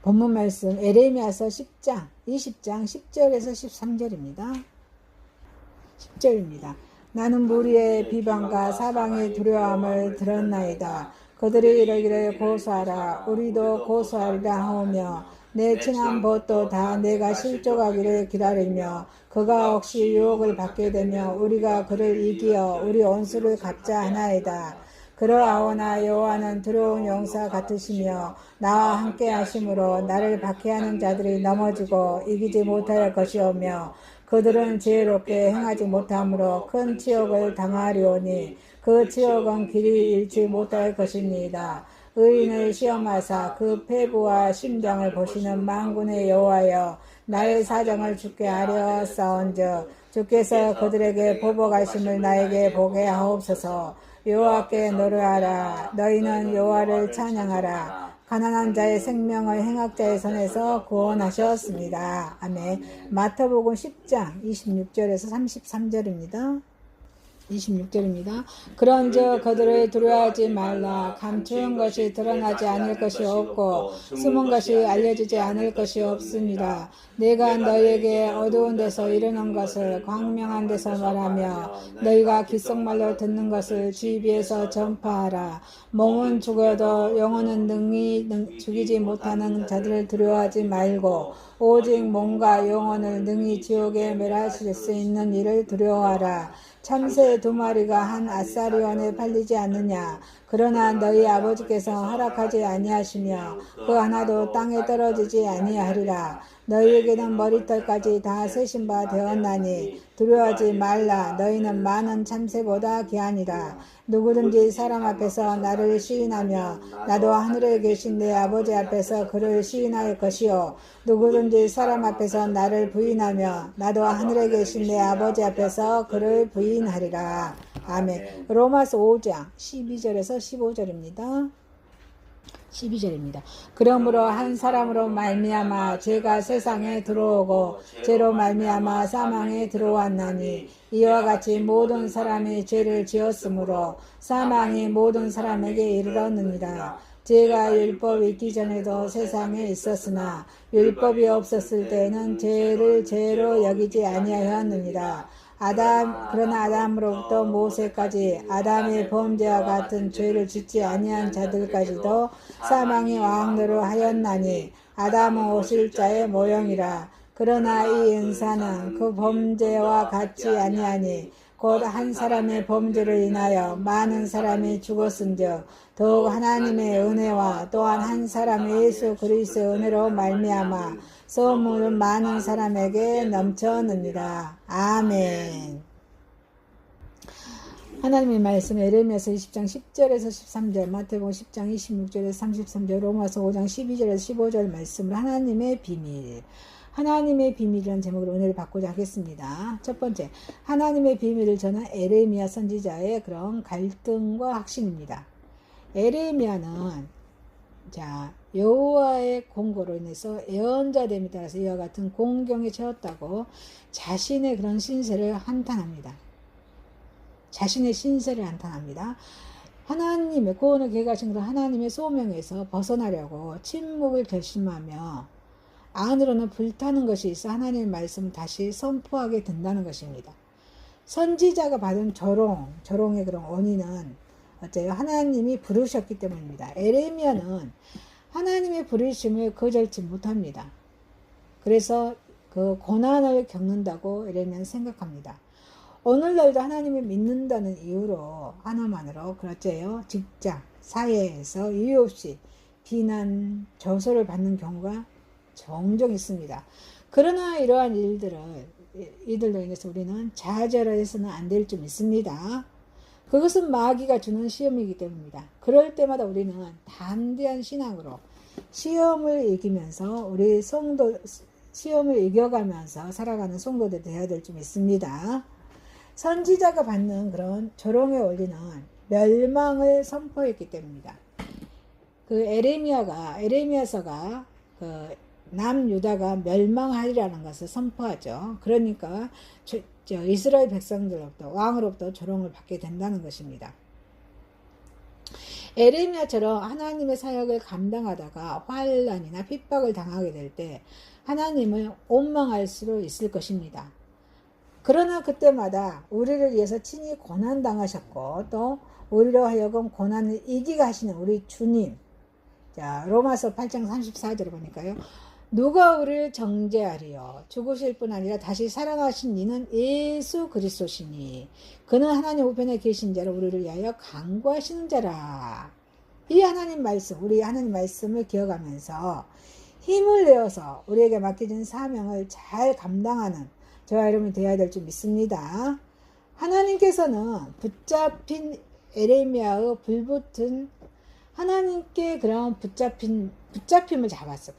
본문 말씀 에레미야서 10장 20장 10절에서 13절입니다. 10절입니다. 나는 무리의 비방과 사방의 두려움을 들었나이다. 그들이 이러기를 고소하라. 우리도 고소하리라 하오며 내 친한 벗도 다 내가 실족하기를 기다리며 그가 혹시 유혹을 받게 되며 우리가 그를 이기어 우리 원수를 갚자 하나이다. 그러하오나 여호와는 두려운 용사 같으시며 나와 함께 하심으로 나를 박해하는 자들이 넘어지고 이기지 못할 것이오며 그들은 지혜롭게 행하지 못함으로 큰 치욕을 당하리오니 그 치욕은 길이 잃지 못할 것입니다. 의인을 시험하사 그 폐부와 심장을 보시는 만군의 여호와여 나의 사정을 주께 아뢰었사온즉 주께서 그들에게 보복하심을 나에게 보게 하옵소서. 여호와께 노래하라. 너희는 여호와를 찬양하라. 가난한 자의 생명을 행악자의 손에서 구원하셨습니다. 아멘. 마태복음 10장 26절에서 33절입니다. 26절입니다. 그런즉 그들을 두려워하지 말라. 감추은 것이 드러나지 않을 것이 없고 숨은 것이 알려지지 않을 것이 없습니다. 내가 너희에게 어두운 데서 이르는 것을 광명한 데서 말하며 너희가 귓속말로 듣는 것을 주위에서 전파하라. 몸은 죽어도 영혼은 능히 죽이지 못하는 자들을 두려워하지 말고 오직 몸과 영혼을 능히 지옥에 멸하실 수 있는 이를 두려워하라. 참새 2마리가 한 아사리원에 팔리지 않느냐. 그러나 너희 아버지께서 허락하지 아니하시며 그 하나도 땅에 떨어지지 아니하리라. 너희에게는 머리털까지 다 세신 바 되었나니 두려워하지 말라. 너희는 많은 참새보다 귀하니라. 누구든지 사람 앞에서 나를 시인하며 나도 하늘에 계신 내 아버지 앞에서 그를 시인할 것이요 누구든지 사람 앞에서 나를 부인하며 나도 하늘에 계신 내 아버지 앞에서 그를 부인하리라. 아멘. 로마서 5장 12절에서 15절입니다. 12절입니다. 그러므로 한 사람으로 말미암아 죄가 세상에 들어오고 죄로 말미암아 사망에 들어왔나니 이와 같이 모든 사람이 죄를 지었으므로 사망이 모든 사람에게 이르렀느니라. 죄가 율법이 있기 전에도 세상에 있었으나 율법이 없었을 때에는 죄를 죄로 여기지 아니하였느니라. 그러나 아담으로부터 모세까지 아담의 범죄와 같은 죄를 짓지 아니한 자들까지도 사망이 왕노로 하였나니 아담은 오실 자의 모형이라. 그러나 이 은사는 그 범죄와 같지 아니하니 곧 한 사람의 범죄를 인하여 많은 사람이 죽었은즉 더욱 하나님의 은혜와 또한 한 사람 예수 그리스도의 은혜로 말미암아 소문은 많은 사람에게 넘쳤느니라. 아멘. 하나님의 말씀 에레미야서 20장 10절에서 13절, 마태복음 10장 26절에서 33절, 로마서 5장 12절에서 15절 말씀을 하나님의 비밀. 하나님의 비밀이라는 제목으로 은혜를 받고자 하겠습니다. 첫 번째, 하나님의 비밀을 전한 에레미야 선지자의 그런 갈등과 확신입니다. 에레미야는 여호와의 공고로 인해서 예언자됨에 따라서 이와 같은 공경에 처했다고 자신의 그런 신세를 한탄합니다. 자신의 신세를 한탄합니다. 하나님의 구원을 계획하신 그런 하나님의 소명에서 벗어나려고 침묵을 결심하며 안으로는 불타는 것이 있어 하나님의 말씀을 다시 선포하게 된다는 것입니다. 선지자가 받은 조롱의 그런 원인은 어째요? 하나님이 부르셨기 때문입니다. 에레미야는 하나님의 부르심을 거절치 못합니다. 그래서 그 고난을 겪는다고 에레미야는 생각합니다. 오늘날도 하나님을 믿는다는 이유로 하나만으로 그렇죠. 직장, 사회에서 이유 없이 비난, 저소를 받는 경우가 종종 있습니다. 그러나 이러한 이들로 인해서 우리는 좌절해서는 안 될 줄 믿습니다. 그것은 마귀가 주는 시험이기 때문입니다. 그럴 때마다 우리는 담대한 신앙으로 시험을 이기면서 시험을 이겨가면서 살아가는 성도들 되어야 될 줄 믿습니다. 선지자가 받는 그런 조롱의 원리는 멸망을 선포했기 때문입니다. 그 에레미야서가 남유다가 멸망하리라는 것을 선포하죠. 그러니까 이스라엘 백성들로부터 왕으로부터 조롱을 받게 된다는 것입니다. 에레미야처럼 하나님의 사역을 감당하다가 환난이나 핍박을 당하게 될 때 하나님을 원망할 수 있을 것입니다. 그러나 그때마다 우리를 위해서 친히 고난 당하셨고 또 우리로 하여금 고난을 이기게 하시는 우리 주님. 자, 로마서 8장 34절을 보니까요. 누가 우리를 정죄하리요? 죽으실 뿐 아니라 다시 살아나신 이는 예수 그리스도시니 그는 하나님 우편에 계신 자로 우리를 위하여 간구하시는 자라. 이 하나님 말씀, 우리 하나님 말씀을 기억하면서 힘을 내어서 우리에게 맡겨진 사명을 잘 감당하는 저와 여러분이 되어야 될 줄 믿습니다. 하나님께서는 붙잡힌 에레미야의 불붙은 하나님께 그런 붙잡힘을 잡았어.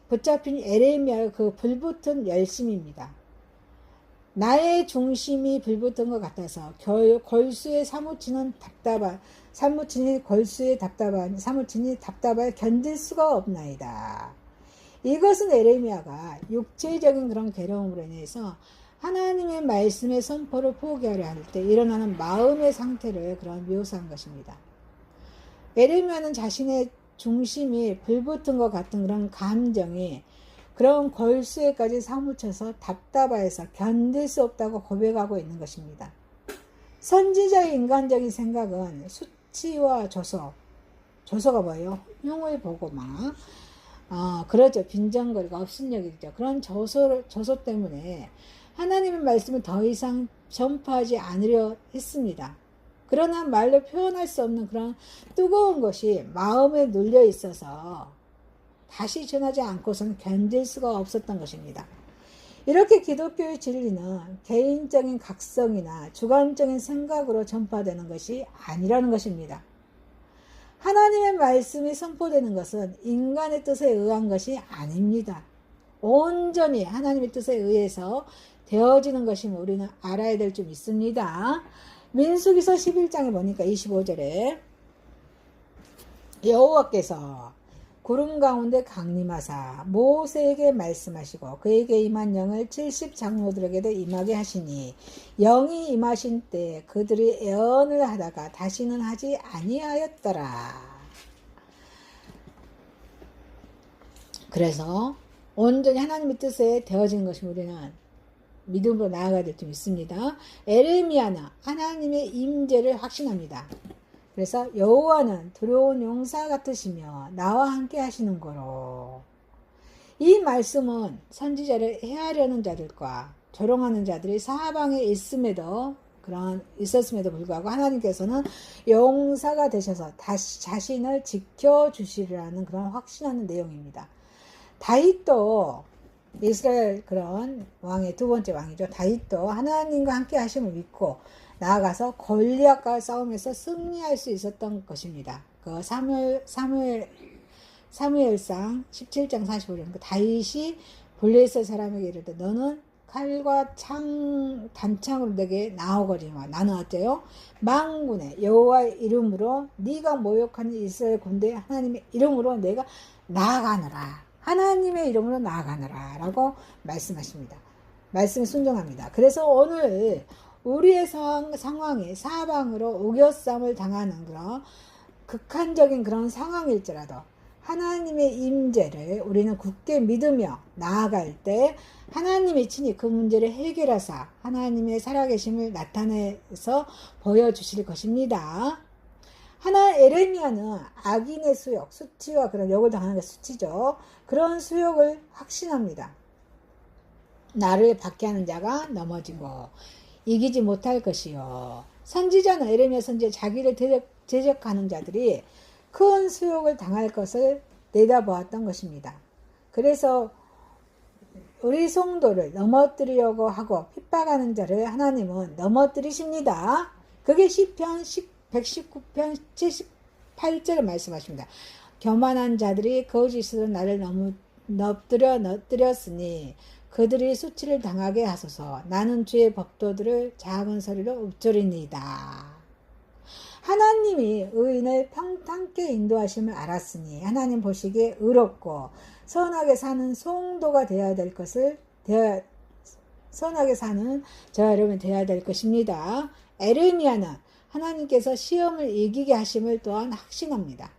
붙잡힌 에레미야의 그 불붙은 열심입니다. 나의 중심이 불붙은 것 같아서 걸수에 사무치는 답답한 사무치니 답답하여 견딜 수가 없나이다. 이것은 에레미야가 육체적인 그런 괴로움으로 인해서 하나님의 말씀의 선포를 포기하려 할 때 일어나는 마음의 상태를 그런 묘사한 것입니다. 에레미야는 자신의 중심이 불붙은 것 같은 그런 감정이 그런 걸수에까지 사무쳐서 답답해서 견딜 수 없다고 고백하고 있는 것입니다. 선지자의 인간적인 생각은 수치와 조소가 뭐예요? 흉을 보고 막 그러죠. 빈정거리가 업신여기죠. 그런 조소 때문에 하나님의 말씀을 더 이상 전파하지 않으려 했습니다. 그러나 말로 표현할 수 없는 그런 뜨거운 것이 마음에 눌려 있어서 다시 전하지 않고서는 견딜 수가 없었던 것입니다. 이렇게 기독교의 진리는 개인적인 각성이나 주관적인 생각으로 전파되는 것이 아니라는 것입니다. 하나님의 말씀이 선포되는 것은 인간의 뜻에 의한 것이 아닙니다. 온전히 하나님의 뜻에 의해서 되어지는 것임을 우리는 알아야 될 줄 믿습니다. 민수기서 11장에 보니까 25절에 여호와께서 구름 가운데 강림하사 모세에게 말씀하시고 그에게 임한 영을 70장로들에게도 임하게 하시니 영이 임하신 때 그들이 애언을 하다가 다시는 하지 아니하였더라. 그래서 온전히 하나님의 뜻에 되어진 것이 우리는 믿음으로 나아가야 될 줄 믿습니다. 에레미야는 하나님의 임재를 확신합니다. 그래서 여호와는 두려운 용사 같으시며 나와 함께 하시는 거로. 이 말씀은 선지자를 해하려는 자들과 조롱하는 자들이 사방에 있었음에도 불구하고 하나님께서는 용사가 되셔서 다시 자신을 지켜주시리라는 그런 확신하는 내용입니다. 다윗도 이스라엘 그런 왕의 두 번째 왕이죠. 다윗도 하나님과 함께 하심을 믿고 나아가서 골리앗과 싸움에서 승리할 수 있었던 것입니다. 그 사무엘상 17장 45절 다윗이 블레셋 사람에게 이르되 너는 칼과 단창으로 내게 나오거니와 나는 어때요? 만군의 여호와의 이름으로 네가 모욕하는 이스라엘 군대 하나님의 이름으로 내가 나아가노라. 하나님의 이름으로 나아가노라 라고 말씀하십니다. 말씀에 순종합니다. 그래서 오늘 우리의 상황이 사방으로 우겨쌈을 당하는 그런 극한적인 그런 상황일지라도 하나님의 임재를 우리는 굳게 믿으며 나아갈 때 하나님이 친히 그 문제를 해결하사 하나님의 살아계심을 나타내서 보여주실 것입니다. 에레미야는 악인의 수욕, 수치와 그런 욕을 당하는 게 수치죠. 그런 수욕을 확신합니다. 나를 박해하는 자가 넘어지고 이기지 못할 것이요. 선지자는 에레미야 선지자 자기를 대적하는 자들이 큰 수욕을 당할 것을 내다보았던 것입니다. 그래서 우리 성도를 넘어뜨리려고 하고 핍박하는 자를 하나님은 넘어뜨리십니다. 그게 시편 119편 78절을 말씀하십니다. 교만한 자들이 거짓으로 나를 넘뜨렸으니 그들이 수치를 당하게 하소서. 나는 주의 법도들을 작은 소리로 읊조리니이다. 하나님이 의인을 평탄케 인도하심을 알았으니 하나님 보시기에 의롭고 선하게 사는 성도가 되어야 될 것을 선하게 사는 저 여러분 되어야 될 것입니다. 에레미야는 하나님께서 시험을 이기게 하심을 또한 확신합니다.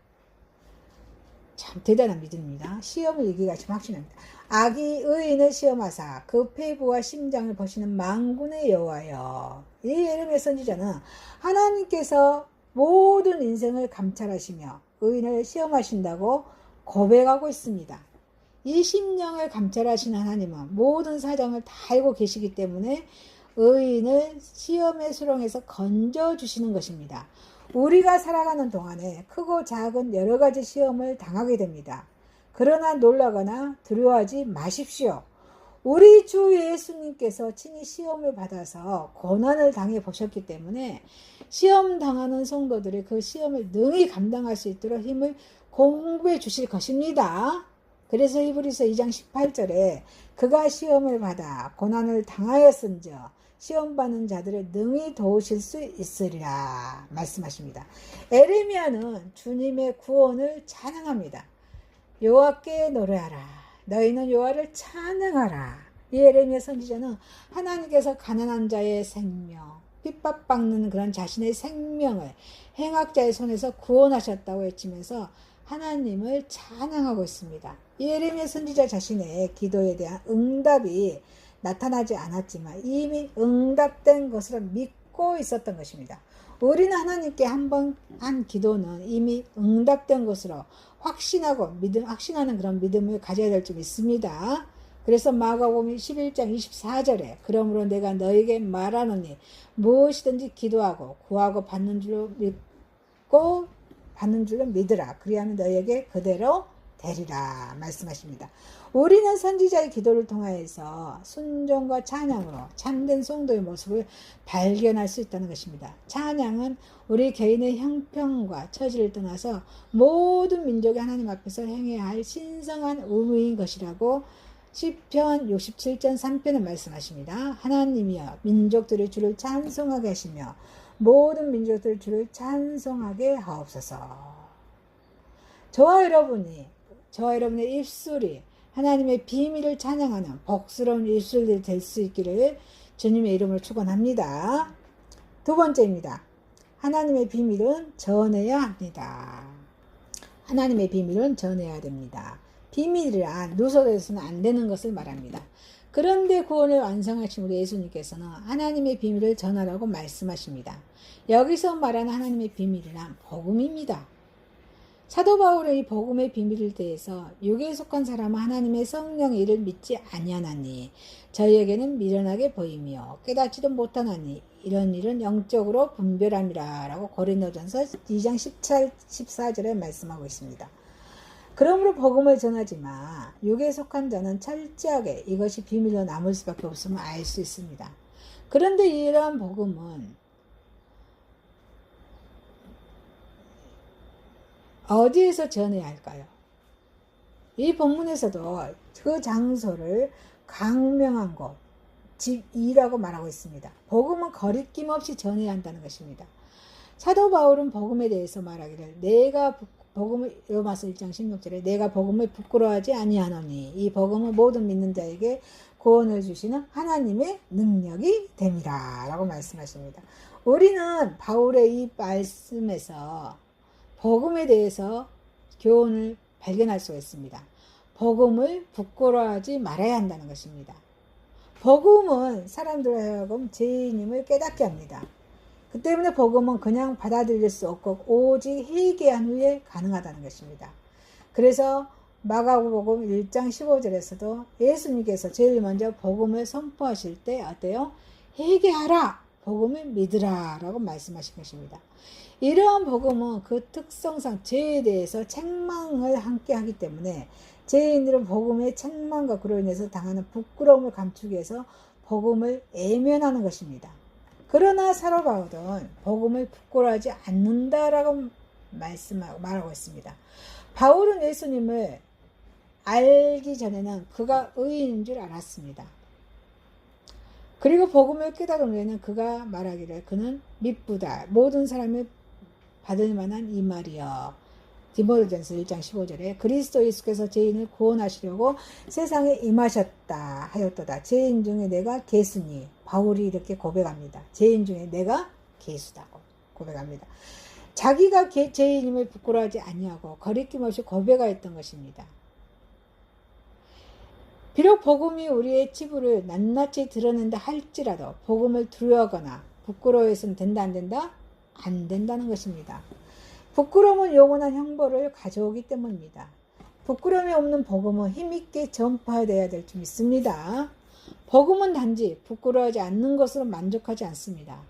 참 대단한 믿음입니다. 시험을 이기게 하심을 확신합니다. 악이 의인을 시험하사 그 폐부와 심장을 보시는 만군의 여호와여. 이 예레미야 선지자는 하나님께서 모든 인생을 감찰하시며 의인을 시험하신다고 고백하고 있습니다. 이 심령을 감찰하시는 하나님은 모든 사정을 다 알고 계시기 때문에 의인을 시험의 수렁에서 건져주시는 것입니다. 우리가 살아가는 동안에 크고 작은 여러 가지 시험을 당하게 됩니다. 그러나 놀라거나 두려워하지 마십시오. 우리 주 예수님께서 친히 시험을 받아서 고난을 당해 보셨기 때문에 시험 당하는 성도들이 그 시험을 능히 감당할 수 있도록 힘을 공부해 주실 것입니다. 그래서 히브리서 2장 18절에 그가 시험을 받아 고난을 당하였은즉 시험 받는 자들을 능히 도우실 수 있으리라 말씀하십니다. 에레미야는 주님의 구원을 찬양합니다. 여호와께 노래하라. 너희는 여호와를 찬양하라. 이 에레미야 선지자는 하나님께서 가난한 자의 생명, 핍박받는 그런 자신의 생명을 행악자의 손에서 구원하셨다고 외치면서 하나님을 찬양하고 있습니다. 이 에레미야 선지자 자신의 기도에 대한 응답이 나타나지 않았지만 이미 응답된 것으로 믿고 있었던 것입니다. 우리는 하나님께 한번 한 기도는 이미 응답된 것으로 확신하는 그런 믿음을 가져야 될 줄 믿습니다. 그래서 마가복음 11장 24절에 그러므로 내가 너에게 말하노니 무엇이든지 기도하고 구하고 받는 줄로 믿으라. 그리하면 너에게 그대로 되리라 말씀하십니다. 우리는 선지자의 기도를 통하여서 순종과 찬양으로 참된 성도의 모습을 발견할 수 있다는 것입니다. 찬양은 우리 개인의 형편과 처지를 떠나서 모든 민족이 하나님 앞에서 행해야 할 신성한 의무인 것이라고 시편 67편 3편에 말씀하십니다. 하나님이여 민족들이 주를 찬송하게 하시며 모든 민족들이 주를 찬송하게 하옵소서. 저와 여러분의 입술이 하나님의 비밀을 찬양하는 복스러운 입술들이 될 수 있기를 주님의 이름으로 축원합니다. 두 번째입니다. 하나님의 비밀은 전해야 합니다. 하나님의 비밀은 전해야 됩니다. 비밀이란 누설해서는 안 되는 것을 말합니다. 그런데 구원을 완성하신 우리 예수님께서는 하나님의 비밀을 전하라고 말씀하십니다. 여기서 말하는 하나님의 비밀이란 복음입니다. 사도 바울은 이 복음의 비밀에 대해서 육에 속한 사람은 하나님의 성령의 일을 믿지 아니하나니 저희에게는 미련하게 보이며 깨닫지도 못하나니 이런 일은 영적으로 분별함이라 라고 고린도전서 2장 14절에 말씀하고 있습니다. 그러므로 복음을 전하지만 육에 속한 자는 철저하게 이것이 비밀로 남을 수밖에 없음을 알 수 있습니다. 그런데 이러한 복음은 어디에서 전해야 할까요? 이 본문에서도 그 장소를 강명한 곳, 집 2라고 말하고 있습니다. 복음은 거리낌 없이 전해야 한다는 것입니다. 사도 바울은 복음에 대해서 말하기를 로마서 1장 16절에 내가 복음을 부끄러워하지 아니하노니 이 복음은 모든 믿는 자에게 구원을 주시는 하나님의 능력이 됨이라 라고 말씀하십니다. 우리는 바울의 이 말씀에서 복음에 대해서 교훈을 발견할 수가 있습니다. 복음을 부끄러워하지 말아야 한다는 것입니다. 복음은 사람들을 하여금 죄인임을 깨닫게 합니다. 그 때문에 복음은 그냥 받아들일 수 없고 오직 회개한 후에 가능하다는 것입니다. 그래서 마가복음 1장 15절에서도 예수님께서 제일 먼저 복음을 선포하실 때 어때요? 회개하라! 복음을 믿으라! 라고 말씀하신 것입니다. 이러한 복음은 그 특성상 죄에 대해서 책망을 함께 하기 때문에 죄인들은 복음의 책망과 그로 인해서 당하는 부끄러움을 감추기 위해서 복음을 외면하는 것입니다. 그러나 사도 바울은 복음을 부끄러워하지 않는다라고 말하고 있습니다. 바울은 예수님을 알기 전에는 그가 의인인 줄 알았습니다. 그리고 복음을 깨달은 후에는 그가 말하기를 그는 미쁘다. 모든 사람을 받을 만한 이 말이여. 디모데전서 1장 15절에 그리스도 예수께서 죄인을 구원하시려고 세상에 임하셨다 하였도다. 죄인 중에 내가 괴수니. 바울이 이렇게 고백합니다. 죄인 중에 내가 괴수다고. 고백합니다. 자기가 죄인임을 부끄러워하지 아니하고 거리낌 없이 고백하였던 것입니다. 비록 복음이 우리의 치부를 낱낱이 드러낸다 할지라도 복음을 두려워하거나 부끄러워해서는 된다 안 된다? 안 된다는 것입니다. 부끄러움은 영원한 형벌을 가져오기 때문입니다. 부끄러움이 없는 복음은 힘있게 전파되어야 될 줄 믿습니다. 복음은 단지 부끄러워하지 않는 것으로 만족하지 않습니다.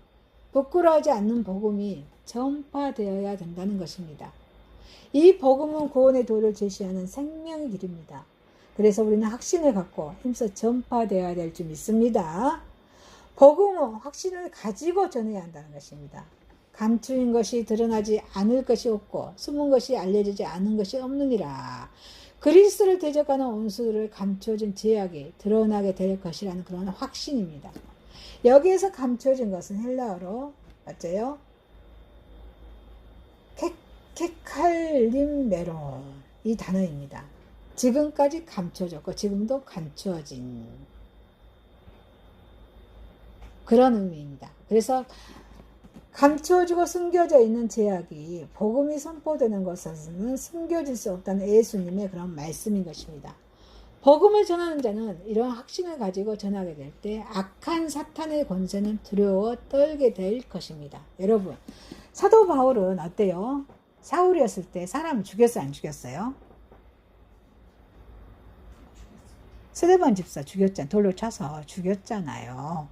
부끄러워하지 않는 복음이 전파되어야 된다는 것입니다. 이 복음은 구원의 도를 제시하는 생명의 길입니다. 그래서 우리는 확신을 갖고 힘써 전파되어야 될 줄 믿습니다. 복음은 확신을 가지고 전해야 한다는 것입니다. 감추인 것이 드러나지 않을 것이 없고 숨은 것이 알려지지 않은 것이 없느니라. 그리스도를 대적하는 원수들을 감추어진 제약이 드러나게 될 것이라는 그런 확신입니다. 여기에서 감추어진 것은 헬라어로 맞죠? 케칼림메론 이 단어입니다. 지금까지 감추어졌고 지금도 감추어진 그런 의미입니다. 그래서 감추어지고 숨겨져 있는 제약이 복음이 선포되는 것에서는 숨겨질 수 없다는 예수님의 그런 말씀인 것입니다. 복음을 전하는 자는 이런 확신을 가지고 전하게 될 때 악한 사탄의 권세는 두려워 떨게 될 것입니다. 여러분, 사도 바울은 어때요? 사울이었을 때 사람 죽였어요? 안 죽였어요? 스데반 집사 죽였잖아요. 돌로 차서 죽였잖아요.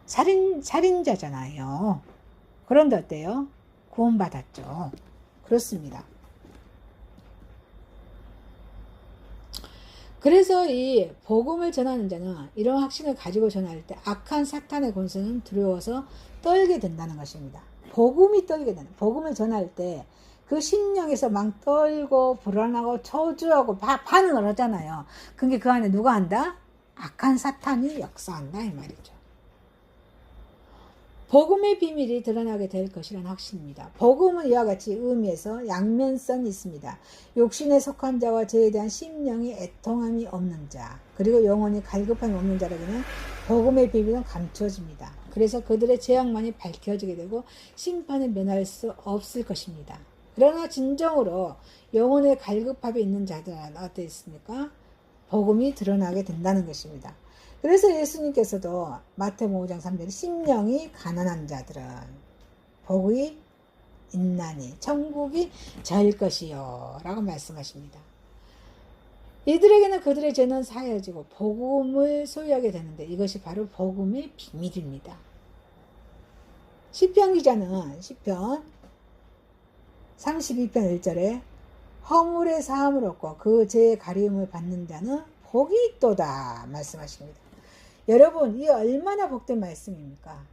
살인자잖아요. 그런데 어때요? 구원받았죠. 그렇습니다. 그래서 이 복음을 전하는 자는 이런 확신을 가지고 전할 때 악한 사탄의 권세는 두려워서 떨게 된다는 것입니다. 복음이 떨게 되는, 복음을 전할 때 그 심령에서 막 떨고 불안하고 초조하고 반응을 하잖아요. 그게 그 안에 누가 한다? 악한 사탄이 역사한다 이 말이죠. 복음의 비밀이 드러나게 될 것이라는 확신입니다. 복음은 이와 같이 의미에서 양면성이 있습니다. 욕심에 속한 자와 죄에 대한 심령이 애통함이 없는 자, 그리고 영혼이 갈급함이 없는 자에게는 복음의 비밀은 감추어집니다. 그래서 그들의 죄악만이 밝혀지게 되고 심판을 면할 수 없을 것입니다. 그러나 진정으로 영혼의 갈급함이 있는 자들은 어떻게 있습니까? 복음이 드러나게 된다는 것입니다. 그래서 예수님께서도 마태복음 5장 3절에 심령이 가난한 자들은 복이 있나니 천국이 저일 것이요 라고 말씀하십니다. 이들에게는 그들의 죄는 사해지고 복음을 소유하게 되는데 이것이 바로 복음의 비밀입니다. 시편 기자는 시편 32편 1절에 허물의 사함을 얻고 그 죄의 가리움을 받는 자는 복이 있도다 말씀하십니다. 여러분, 이 얼마나 복된 말씀입니까?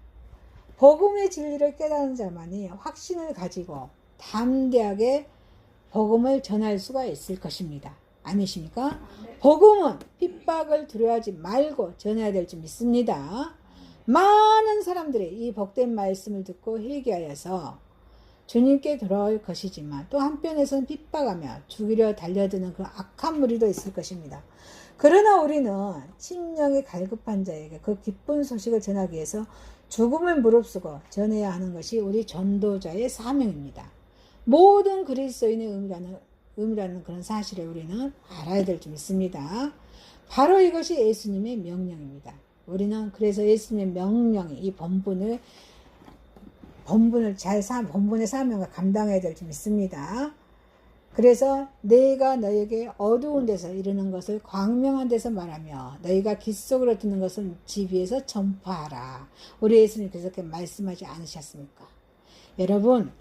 복음의 진리를 깨닫는 자만이 확신을 가지고 담대하게 복음을 전할 수가 있을 것입니다. 아니십니까? 복음은 핍박을 두려워하지 말고 전해야 될 줄 믿습니다. 많은 사람들이 이 복된 말씀을 듣고 회개하여서 주님께 돌아올 것이지만 또 한편에서는 핍박하며 죽이려 달려드는 그 악한 무리도 있을 것입니다. 그러나 우리는 심령이 갈급한 자에게 그 기쁜 소식을 전하기 위해서 죽음을 무릅쓰고 전해야 하는 것이 우리 전도자의 사명입니다. 모든 그리스도인의 의미라는 그런 사실을 우리는 알아야 될 줄 믿습니다. 바로 이것이 예수님의 명령입니다. 우리는 그래서 예수님의 명령이 이 본분의 사명을 감당해야 될 줄 믿습니다. 그래서 너희가 너에게 어두운 데서 이르는 것을 광명한 데서 말하며 너희가 깃 속으로 듣는 것을 집 위에서 전파하라. 우리 예수님께서 그렇게 말씀하지 않으셨습니까? 여러분,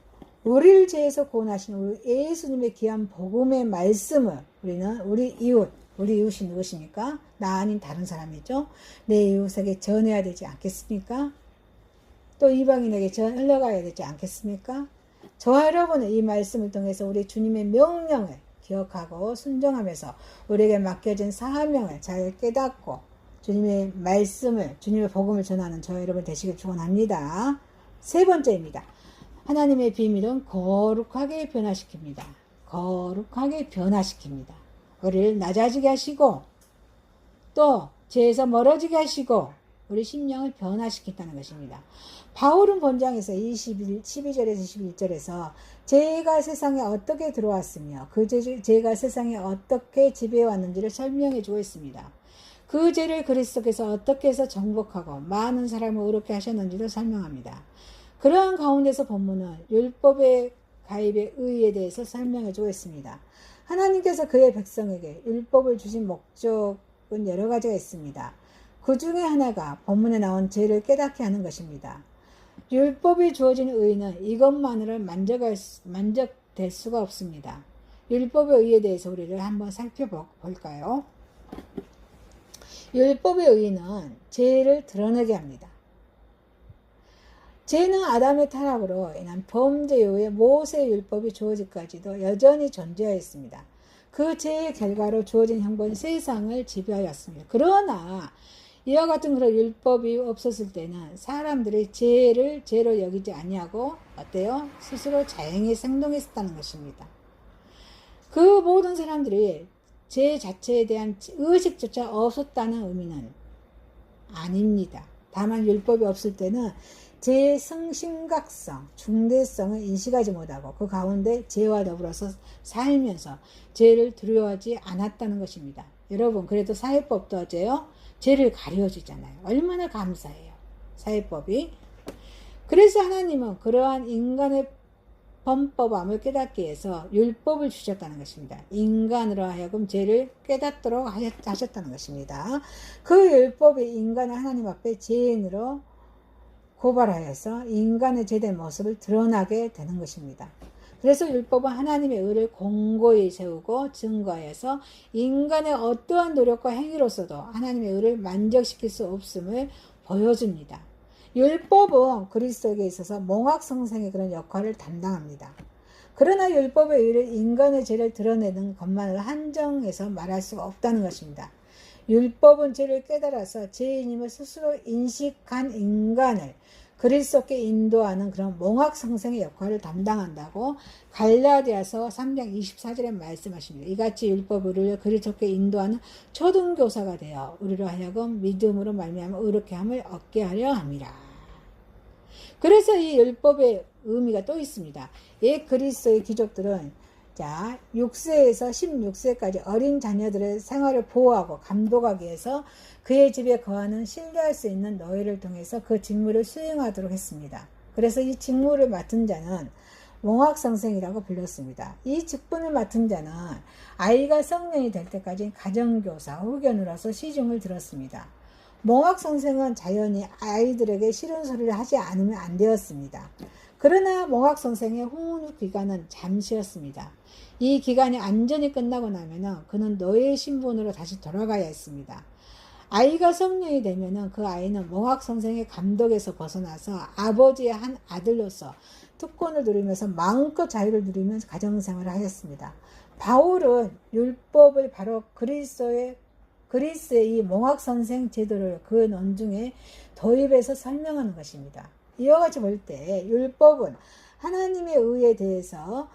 우리를 죄에서 구원하신 우리 예수님의 귀한 복음의 말씀을 우리는 우리 이웃이 누구십니까? 나 아닌 다른 사람이죠. 내 이웃에게 전해야 되지 않겠습니까? 또 이방인에게 흘러가야 되지 않겠습니까? 저와 여러분은 이 말씀을 통해서 우리 주님의 명령을 기억하고 순종하면서 우리에게 맡겨진 사명을 잘 깨닫고 주님의 말씀을, 주님의 복음을 전하는 저와 여러분 되시길 축원합니다. 세 번째입니다. 하나님의 비밀은 거룩하게 변화시킵니다. 거룩하게 변화시킵니다. 우리를 낮아지게 하시고 또 죄에서 멀어지게 하시고 우리 심령을 변화시킨다는 것입니다. 바울은 본장에서 12절에서 21절에서 죄가 세상에 어떻게 들어왔으며 그 죄가 세상에 어떻게 지배해왔는지를 설명해 주고 있습니다. 그 죄를 그리스도께서 어떻게 해서 정복하고 많은 사람을 의롭게 하셨는지도 설명합니다. 그러한 가운데서 본문은 율법의 가입의 의의에 대해서 설명해 주고 있습니다. 하나님께서 그의 백성에게 율법을 주신 목적은 여러 가지가 있습니다. 그 중에 하나가 본문에 나온 죄를 깨닫게 하는 것입니다. 율법이 주어진 의의는 이것만으로 만족될 수가 없습니다. 율법의 의의에 대해서 우리를 한번 살펴볼까요? 율법의 의의는 죄를 드러내게 합니다. 죄는 아담의 타락으로 인한 범죄 이후에 모세의 율법이 주어지기까지도 여전히 존재하였습니다. 그 죄의 결과로 주어진 형벌은 세상을 지배하였습니다. 그러나 이와 같은 그런 율법이 없었을 때는 사람들이 죄를 죄로 여기지 아니하고 어때요? 스스로 자행히 생동했었다는 것입니다. 그 모든 사람들이 죄 자체에 대한 의식조차 없었다는 의미는 아닙니다. 다만 율법이 없을 때는 죄의 심각성, 중대성을 인식하지 못하고 그 가운데 죄와 더불어서 살면서 죄를 두려워하지 않았다는 것입니다. 여러분, 그래도 사회법도 어째요? 죄를 가려주잖아요. 얼마나 감사해요. 사회법이. 그래서 하나님은 그러한 인간의 범법함을 깨닫기 위해서 율법을 주셨다는 것입니다. 인간으로 하여금 죄를 깨닫도록 하셨다는 것입니다. 그 율법이 인간을 하나님 앞에 죄인으로 고발하여서 인간의 죄된 모습을 드러나게 되는 것입니다. 그래서 율법은 하나님의 의를 공고히 세우고 증거하여서 인간의 어떠한 노력과 행위로서도 하나님의 의를 만족시킬 수 없음을 보여줍니다. 율법은 그리스도에게 있어서 몽학성생의 그런 역할을 담당합니다. 그러나 율법의 의를 인간의 죄를 드러내는 것만을 한정해서 말할 수가 없다는 것입니다. 율법은 죄를 깨달아서 죄인임을 스스로 인식한 인간을 그리스도께 인도하는 그런 몽학성생의 역할을 담당한다고 갈라디아서 3장 24절에 말씀하십니다. 이같이 율법이 우리를 그리스도께 인도하는 초등교사가 되어 우리로 하여금 믿음으로 말미암아 의롭게 함을 얻게 하려 함이라. 그래서 이 율법의 의미가 또 있습니다. 옛 그리스도의 귀족들은 6세에서 16세까지 어린 자녀들의 생활을 보호하고 감독하기 위해서 그의 집에 거하는 신뢰할 수 있는 노예를 통해서 그 직무를 수행하도록 했습니다. 그래서 이 직무를 맡은 자는 몽학성생이라고 불렸습니다. 이 직분을 맡은 자는 아이가 성년이 될 때까지 가정교사, 후견으로서 시중을 들었습니다. 몽학성생은 자연히 아이들에게 싫은 소리를 하지 않으면 안 되었습니다. 그러나 몽학성생의 훈육 기간은 잠시였습니다. 이 기간이 안전히 끝나고 나면 그는 노예 신분으로 다시 돌아가야 했습니다. 아이가 성년이 되면 그 아이는 몽학성생의 감독에서 벗어나서 아버지의 한 아들로서 특권을 누리면서 마음껏 자유를 누리면서 가정생활을 하였습니다. 바울은 율법을 바로 그리스의 이 몽학성생 제도를 그 논중에 도입해서 설명하는 것입니다. 이와 같이 볼 때 율법은 하나님의 의에 대해서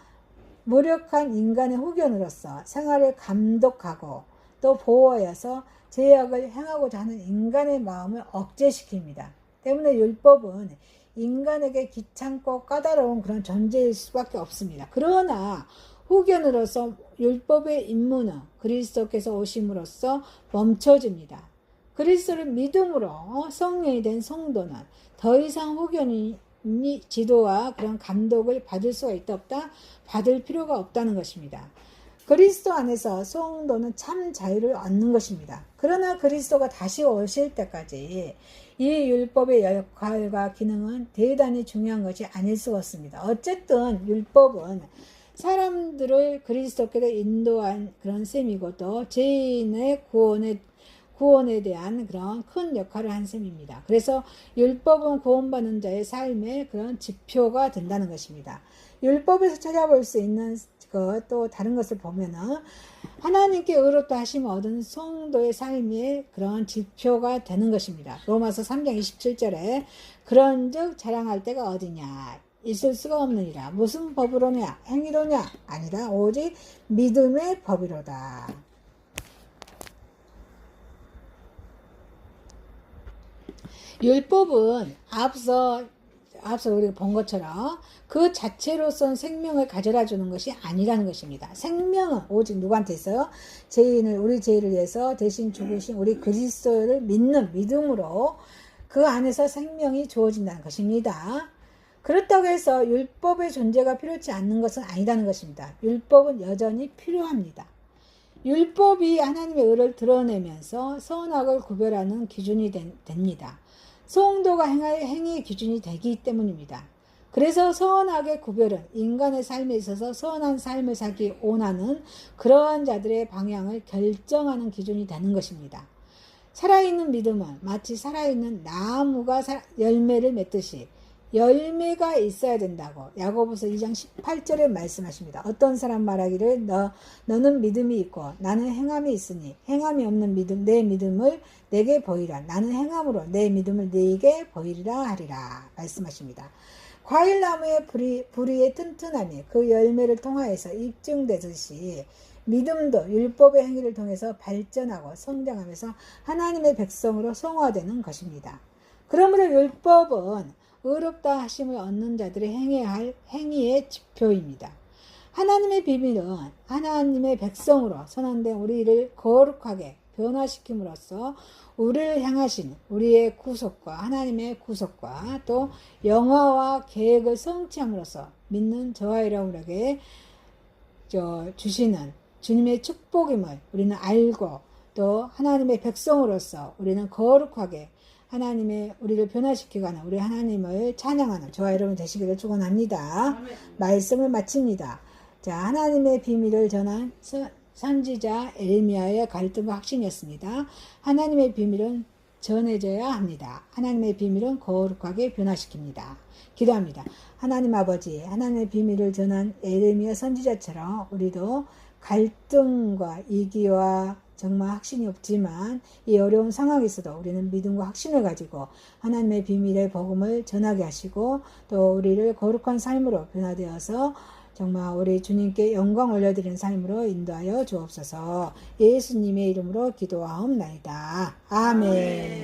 무력한 인간의 후견으로서 생활을 감독하고 또 보호하여서 죄악을 행하고자 하는 인간의 마음을 억제시킵니다. 때문에 율법은 인간에게 귀찮고 까다로운 그런 존재일 수밖에 없습니다. 그러나 후견으로서 율법의 임무는 그리스도께서 오심으로써 멈춰집니다. 그리스도를 믿음으로 성령이 된 성도는 더 이상 후견이 지도와 그런 감독을 받을 수가 있다 없다? 받을 필요가 없다는 것입니다. 그리스도 안에서 성도는 참 자유를 얻는 것입니다. 그러나 그리스도가 다시 오실 때까지 이 율법의 역할과 기능은 대단히 중요한 것이 아닐 수가 없습니다. 어쨌든 율법은 사람들을 그리스도께로 인도한 그런 셈이고 또 죄인의 구원에 대한 그런 큰 역할을 한 셈입니다. 그래서 율법은 구원받는 자의 삶의 그런 지표가 된다는 것입니다. 율법에서 찾아볼 수 있는 또 다른 것을 보면은 하나님께 의롭다 하심을 얻은 성도의 삶의 그런 지표가 되는 것입니다. 로마서 3장 27절에 그런즉 자랑할 때가 어디냐 있을 수가 없느니라. 무슨 법으로냐 행위로냐 아니라 오직 믿음의 법이로다. 율법은 앞서 우리가 본 것처럼 그 자체로선 생명을 가져다 주는 것이 아니라는 것입니다. 생명은 오직 누구한테 있어요? 우리 죄인을 위해서 대신 죽으신 우리 그리스도를 믿는 믿음으로 그 안에서 생명이 주어진다는 것입니다. 그렇다고 해서 율법의 존재가 필요치 않는 것은 아니라는 것입니다. 율법은 여전히 필요합니다. 율법이 하나님의 의를 드러내면서 선악을 구별하는 기준이 됩니다. 성도가 행위의 기준이 되기 때문입니다. 그래서 선악의 구별은 인간의 삶에 있어서 선한 삶을 살기 원하는 그러한 자들의 방향을 결정하는 기준이 되는 것입니다. 살아있는 믿음은 마치 살아있는 나무가 열매를 맺듯이 열매가 있어야 된다고 야고보서 2장 18절에 말씀하십니다. 어떤 사람 말하기를 너는 믿음이 있고 나는 행함이 있으니 행함이 없는 믿음 내 믿음을 내게 보이라. 나는 행함으로 내 믿음을 네게 보이리라 하리라 말씀하십니다. 과일나무의 부리의 튼튼함이 그 열매를 통하여서 입증되듯이 믿음도 율법의 행위를 통해서 발전하고 성장하면서 하나님의 백성으로 성화되는 것입니다. 그러므로 율법은 의롭다 하심을 얻는 자들의 행해야 할 행위의 지표입니다. 하나님의 비밀은 하나님의 백성으로 선언된 우리를 거룩하게 변화시킴으로써 우리를 향하신 우리의 구속과 하나님의 구속과 또 영화와 계획을 성취함으로써 믿는 저와 여러분에게 주시는 주님의 축복임을 우리는 알고 또 하나님의 백성으로서 우리는 거룩하게 하나님의 우리를 변화시키가는 우리 하나님을 찬양하는 저와 여러분 되시기를 축원합니다. 말씀을 마칩니다. 자, 하나님의 비밀을 전한 선지자 에레미야의 갈등과 확신이었습니다. 하나님의 비밀은 전해져야 합니다. 하나님의 비밀은 거룩하게 변화시킵니다. 기도합니다. 하나님 아버지, 하나님의 비밀을 전한 에레미야 선지자처럼 우리도 갈등과 이기와 정말 확신이 없지만 이 어려운 상황에서도 우리는 믿음과 확신을 가지고 하나님의 비밀의 복음을 전하게 하시고 또 우리를 거룩한 삶으로 변화되어서 정말 우리 주님께 영광 올려드리는 삶으로 인도하여 주옵소서. 예수님의 이름으로 기도하옵나이다. 아멘.